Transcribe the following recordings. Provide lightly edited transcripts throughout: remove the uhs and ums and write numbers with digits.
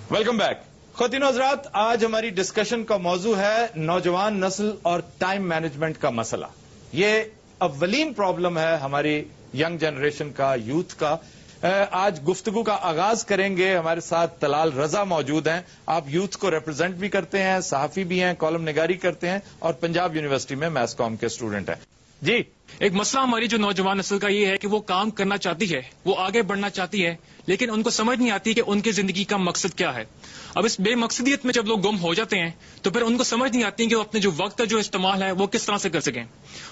Welcome back. ख़वातीन हज़रात, आज हमारी डिस्कशन का मौजू है नौजवान नस्ल और टाइम मैनेजमेंट का मसला। ये अव्वलीन प्रॉब्लम है हमारी यंग जनरेशन का, यूथ का। आज गुफ्तगू का आगाज करेंगे। हमारे साथ तलाल रजा मौजूद हैं। आप यूथ को रिप्रेजेंट भी करते हैं, सहाफी भी हैं, कॉलम निगारी करते हैं और पंजाब यूनिवर्सिटी में मैस कॉम के स्टूडेंट हैं। जी, एक मसला हमारी जो नौजवान नस्ल का ये है कि वो काम करना चाहती है, वो आगे बढ़ना चाहती है, लेकिन उनको समझ नहीं आती कि उनकी जिंदगी का मकसद क्या है। अब इस बेमकसदियत में जब लोग गुम हो जाते हैं तो फिर उनको समझ नहीं आती कि वो अपने जो वक्त का जो इस्तेमाल है वो किस तरह से कर सकें,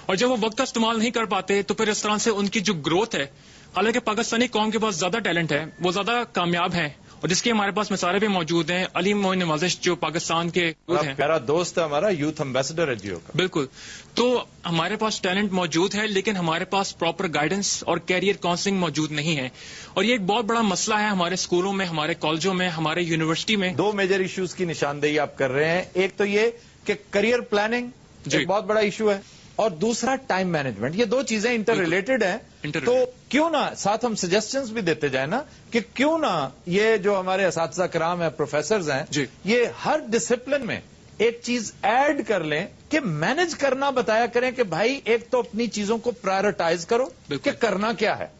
और जब वो वक्त का इस्तेमाल नहीं कर पाते तो फिर इस तरह से उनकी जो ग्रोथ है, हालांकि पाकिस्तानी कौम के पास ज्यादा टैलेंट है, वो ज्यादा कामयाब है और जिसकी हमारे पास मिसालें भी मौजूद हैं। अली मोइन नवाजिश जो पाकिस्तान के हैं, प्यारा दोस्त है हमारा, यूथ एम्बेसडर है जियो का। बिल्कुल। तो हमारे पास टैलेंट मौजूद है, लेकिन हमारे पास प्रॉपर गाइडेंस और कैरियर काउंसलिंग मौजूद नहीं है, और ये एक बहुत बड़ा मसला है हमारे स्कूलों में, हमारे कॉलेजों में, हमारे यूनिवर्सिटी में। दो मेजर इश्यूज की निशानदेही आप कर रहे हैं। एक तो ये कि करियर प्लानिंग एक बहुत बड़ा इशू है, और दूसरा टाइम मैनेजमेंट। ये दो चीजें इंटर रिलेटेड हैं। तो क्यों ना साथ हम सजेशंस भी देते जाए ना, कि क्यों ना ये जो हमारे असातिज़ा कराम है, प्रोफेसर्स हैं, ये हर डिसिप्लिन में एक चीज ऐड कर लें कि मैनेज करना बताया करें कि भाई एक तो अपनी चीजों को प्रायोरिटाइज करो कि करना क्या है,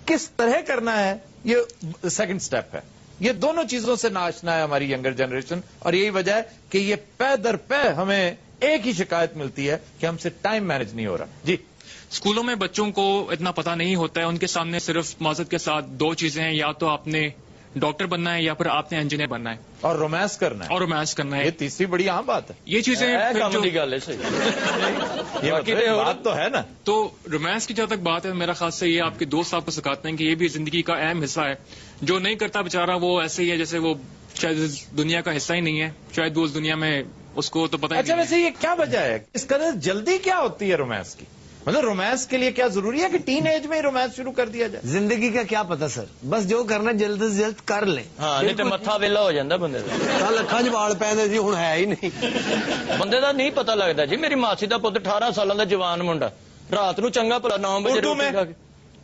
किस तरह करना है, ये सेकंड स्टेप है। ये दोनों चीजों से नाचना है हमारी यंगर जनरेशन, और यही वजह है कि ये पै दर पै हमें एक ही शिकायत मिलती है कि हमसे टाइम मैनेज नहीं हो रहा। जी, स्कूलों में बच्चों को इतना पता नहीं होता है, उनके सामने सिर्फ माजरत के साथ दो चीजें हैं, या तो आपने डॉक्टर बनना है या फिर आपने इंजीनियर बनना है, और रोमांस करना है। और रोमांस करना है, ये तीसरी बड़ी आम बात है। ये चीजें ये बात तो है ना। तो रोमांस की जहां तक बात है, मेरा खास से ये आपके दोस्त आपको सिखाते हैं कि ये भी जिंदगी का अहम हिस्सा है। जो नहीं करता बेचारा वो ऐसे ही है जैसे वो शायद दुनिया का हिस्सा ही नहीं है, शायद वो उस दुनिया में उसको तो पता ही अच्छा, नहीं। वैसे ये क्या वजह है, इस कदर जल्दी क्या होती है रोमांस की? मतलब रोमांस के लिए क्या जरूरी है कि टीन एज में ही रोमांस शुरू कर दिया जाए? जिंदगी का क्या पता सर, बस जो करना जल्द से जल्द कर लें। हाँ, नहीं तो मत्था वेला हो जाता बंदे का। कल अखा च वाल पैंदे जी, हुण है ही नहीं। बंदे का नहीं पता लगता जी। मेरी मासी का पुत्र 18 साल का जवान मुंडा, रात को चंगा भला 9 बजे रोटी खा के।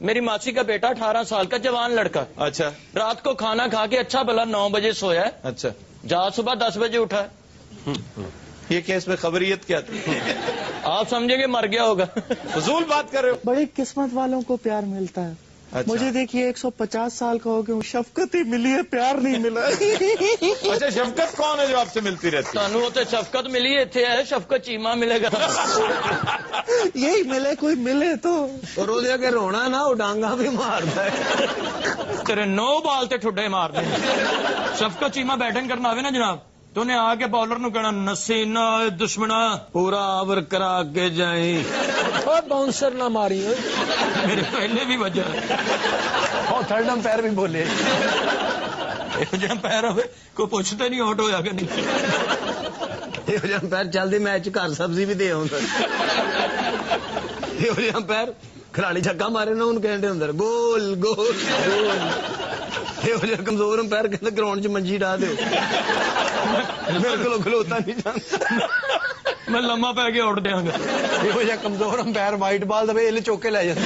मेरी मासी का बेटा 18 साल का जवान लड़का, अच्छा, रात को खाना खा के अच्छा भला 9 बजे सोया, अच्छा, जा सुबह 10 बजे उठा। ये केस में खबरियत क्या थी? आप समझेंगे मर गया होगा। फजूल बात कर रहे हो। बड़ी किस्मत वालों को प्यार मिलता है। अच्छा। मुझे देखिए 150 साल का हो गया, शफकत ही मिली है, प्यार नहीं मिला। अच्छा, शफकत कौन है जो आपसे मिलती रहती है? तानू तो शफकत मिली इतने है, शफकत चीमा मिलेगा। यही मिले, कोई मिले तो रो दे के रोना ना, वो डांगा भी मारता है। तेरे 9 बाल ते ठुड्डे मार दे। शफकत चीमा बैटिंग करना आवे ना जनाब, तो उन्हें आके बॉलर नु कहना, नसीना दुश्मना पूरा आवर करा के जाई, और बाउंसर ना मारी। मेरे पहले भी वजह और थर्ड अंपायर भी बोले पैर हो कोई पूछते नहीं आउट होया कि नहीं। अंपायर चलते मैच घर सब्जी भी दे अंपायर खिलाड़ी छक्का मारे ना, उन्हें कहते अंदर गोल गोल गोल। कमजोर अंपायर कहते ग्राउंड च मंजी डा दो, मेरे को खलोता नहीं जाता, मैं लम्मा पै के उठ देंगा। कमजोर अंपायर वाइट बॉल दबे इल चौके ले जाते।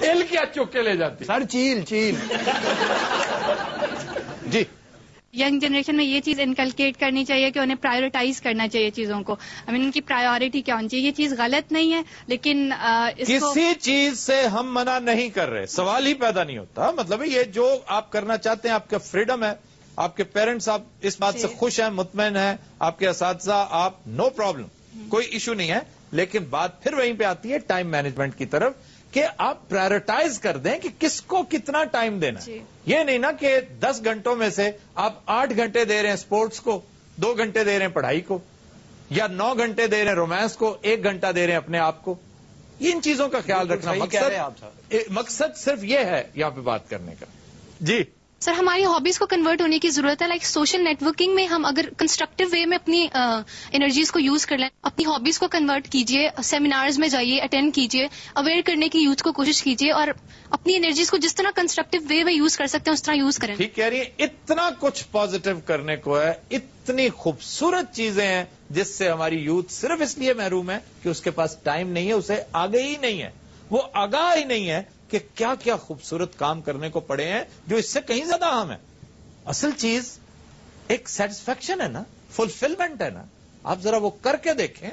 इल क्या चौके ले जाती सर? चील चील। जी, यंग जनरेशन में ये चीज इनकलकेट करनी चाहिए कि उन्हें प्रायोरिटाइज करना चाहिए चीजों को। उनकी प्रायोरिटी क्या होनी चाहिए। ये चीज गलत नहीं है, लेकिन इसको किसी चीज से हम मना नहीं कर रहे, सवाल ही पैदा नहीं होता। मतलब ये जो आप करना चाहते हैं, आपका फ्रीडम है, आपके पेरेंट्स आप इस बात से खुश हैं, मुतमैन हैं, आपके असातिज़ा, आप नो प्रॉब्लम, कोई इशू नहीं है। लेकिन बात फिर वहीं पे आती है टाइम मैनेजमेंट की तरफ, कि आप प्रायोरिटाइज कर दें कि किसको कितना टाइम देना है। ये नहीं ना कि 10 घंटों में से आप 8 घंटे दे रहे हैं स्पोर्ट्स को, 2 घंटे दे रहे हैं पढ़ाई को, या 9 घंटे दे रहे हैं रोमांस को, 1 घंटा दे रहे हैं अपने आप को। इन चीजों का ख्याल रखना। मकसद सिर्फ ये है यहाँ पे बात करने का। जी सर, हमारी हॉबीज को कन्वर्ट होने की जरूरत है। लाइक सोशल नेटवर्किंग में हम अगर कंस्ट्रक्टिव वे में अपनी एनर्जीज को यूज कर लें, अपनी हॉबीज को कन्वर्ट कीजिए, सेमिनार्स में जाइए, अटेंड कीजिए, अवेयर करने की यूथ को कोशिश कीजिए, और अपनी एनर्जीज को जिस तरह कंस्ट्रक्टिव वे में यूज कर सकते हैं उस तरह यूज करें। ठीक कह रही है। इतना कुछ पॉजिटिव करने को है, इतनी खूबसूरत चीजें हैं जिससे हमारी यूथ सिर्फ इसलिए महरूम है कि उसके पास टाइम नहीं है, उसे आगे ही नहीं है, वो आगाह ही नहीं है कि क्या क्या खूबसूरत काम करने को पड़े हैं जो इससे कहीं ज्यादा अहम है। اصل چیز ایک سیٹسفیکشن ہے نا, فلفلمنٹ ہے نا. آپ ذرا وہ کر کے دیکھیں.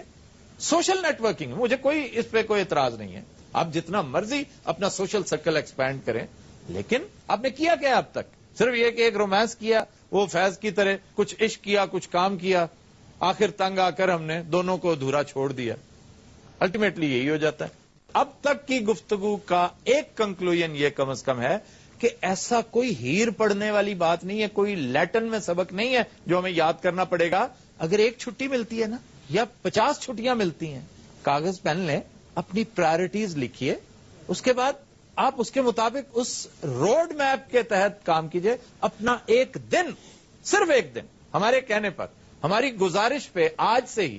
سوشل نیٹورکنگ, مجھے کوئی اس پہ کوئی اعتراض نہیں ہے, آپ جتنا مرضی اپنا سوشل سرکل ایکسپینڈ کریں, لیکن آپ نے کیا کیا اب تک؟ صرف یہ کہ ایک رومانس کیا, وہ فیض کی طرح کچھ عشق کیا, کچھ کام کیا, آخر تنگ آ کر ہم نے دونوں کو ادھورا چھوڑ دیا. الٹیمیٹلی یہی ہو جاتا ہے. اب تک کی گفتگو کا ایک کنکلوژن یہ کم از کم ہے کہ ایسا کوئی ہیر پڑنے والی بات نہیں ہے, کوئی لیٹن میں سبق نہیں ہے جو ہمیں یاد کرنا پڑے گا. اگر ایک چھٹی ملتی ہے نا, یا 50 چھٹیاں ملتی ہیں, کاغذ پین لیں, اپنی پرائرٹیز لکھیے, اس کے بعد آپ اس کے مطابق اس روڈ میپ کے تحت کام کیجئے. اپنا ایک دن, صرف ایک دن, ہمارے کہنے پر, ہماری گزارش پہ آج سے ہی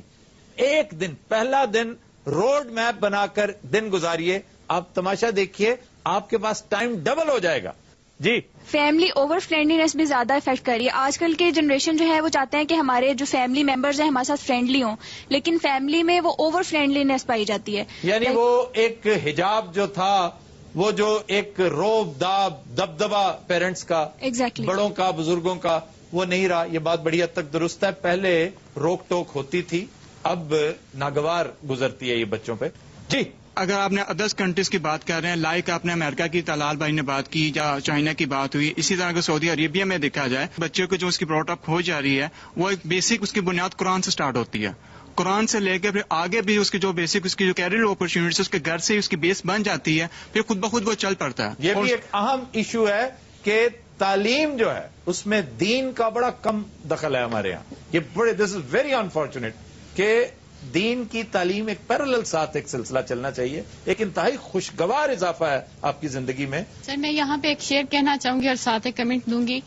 ایک دن, پہلا دن روڈ میپ بنا کر دن گزاریے. آپ تماشا دیکھیے, آپ کے پاس ٹائم ڈبل ہو جائے گا. جی, فیملی اوور فرینڈلینس بھی زیادہ افیکٹ کر رہی ہے. آج کل کے جنریشن جو ہے وہ چاہتے ہیں کہ ہمارے جو فیملی ممبرز ہیں ہمارے ساتھ فرینڈلی ہوں, لیکن فیملی میں وہ اوور فرینڈلینس پائی جاتی ہے. یعنی وہ ایک حجاب جو تھا, وہ جو ایک روب داب دبدبا پیرنٹس کا, ایگزیکٹلی بڑوں کا, بزرگوں کا, وہ نہیں رہا. یہ بات بڑی حد تک درست ہے. پہلے روک ٹوک ہوتی تھی, اب ناگوار گزرتی ہے یہ بچوں پہ. جی, اگر آپ نے ادرس کنٹریز کی بات کر رہے ہیں, لائک آپ نے امریکہ کی, طلال بھائی نے بات کی, یا چائنا کی بات ہوئی, اسی طرح اگر سعودی عربیہ میں دیکھا جائے, بچوں کو جو اس کی بروٹ اپ ہو جا رہی ہے, وہ ایک بیسک اس کی بنیاد قرآن سے سٹارٹ ہوتی ہے. قرآن سے لے کے پھر آگے بھی اس کی جو بیسک اس کی جو کیریئر اپرچونیٹیز اس کے گھر سے اس کی بیس بن جاتی ہے, پھر خود بخود وہ چل پڑتا ہے. یہ بھی ایک اہم ایشو ہے کہ تعلیم جو ہے اس میں دین کا بڑا کم دخل ہے ہمارے یہاں. یہ بڑے, دس از ویری انفارچونیٹ کہ دین کی تعلیم ایک پیرالل ساتھ ایک سلسلہ چلنا چاہیے. ایک انتہائی خوشگوار اضافہ ہے آپ کی زندگی میں. سر, میں یہاں پہ ایک شعر کہنا چاہوں گی اور ساتھ ایک کمنٹ دوں گی.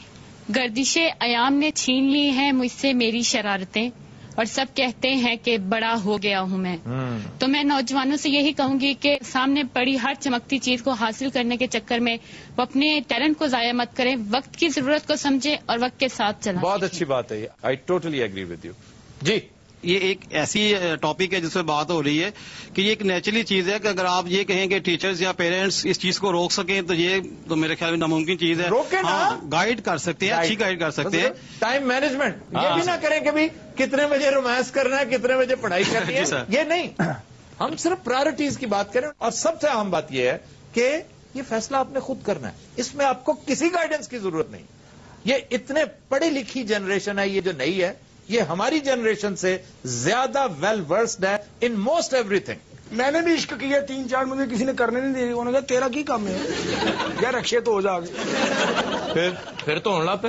گردش ایام نے چھین لی ہیں مجھ سے میری شرارتیں, اور سب کہتے ہیں کہ بڑا ہو گیا ہوں میں. تو میں نوجوانوں سے یہی کہوں گی کہ سامنے پڑی ہر چمکتی چیز کو حاصل کرنے کے چکر میں وہ اپنے ٹیلنٹ کو ضائع مت کریں, وقت کی ضرورت کو سمجھیں اور وقت کے ساتھ چلیں. بہت اچھی بات ہے یہ, I totally agree with you. جی, یہ ایک ایسی ٹاپک ہے جس پہ بات ہو رہی ہے کہ یہ ایک نیچرلی چیز ہے کہ اگر آپ یہ کہیں کہ ٹیچرز یا پیرنٹس اس چیز کو روک سکیں تو یہ تو میرے خیال میں ناممکن چیز ہے. روکیں نا, گائیڈ کر سکتے ہیں, اچھی گائیڈ کر سکتے ہیں. ٹائم مینجمنٹ یہ بھی نہ کریں کہ بھی کتنے بجے رومانس کرنا ہے, کتنے بجے پڑھائی کرنی ہے, یہ نہیں. ہم صرف پرائرٹیز کی بات کریں, اور سب سے اہم بات یہ ہے کہ یہ فیصلہ آپ نے خود کرنا ہے, اس میں آپ کو کسی گائیڈنس کی ضرورت نہیں. یہ اتنے پڑھی لکھی جنریشن ہے یہ جو نئی ہے, یہ ہماری جنریشن سے زیادہ ویل ورسڈ ہے ان موسٹ ایوری تھنگ. میں نے بھی عشق کیا 3-4, مجھے کسی نے کرنے نہیں دی. انہوں نے کہا تیرا کی کام ہے یا رکشے تو ہو جا گے, پھر تو ہونا پہ.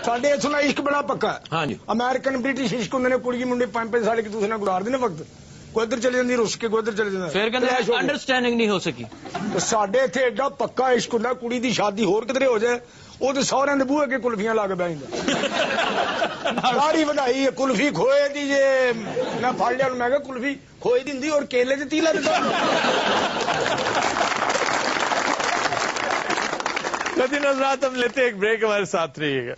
ساڈے اتنا عشق بڑا پکا ہے. ہاں جی, امریکن برٹش عشق ہوں نے, کڑی منڈے 5-5 سال کی دوسرے گزار دینے وقت, کوئی ادھر چلی جاتی رس کے, کوئی ادھر چلی جاتی. پھر کہتے انڈرسٹینڈنگ نہیں ہو سکی. ساڈے اتنے ایڈا پکا عشق ہوں, کڑی دی شادی ہور کدھر ہو جائے, وہ تو سہرے نے بوہے کے کلفیاں لا کے بہ ساری ودائی کلفی کھوئے دی جے, میں پڑ لیا, میں کہا کلفی کھوئے دی ہوں اور کیلے دی تیلا دیتا. حضرات ہم لیتے ایک بریک, ہمارے ساتھ رہیے گا.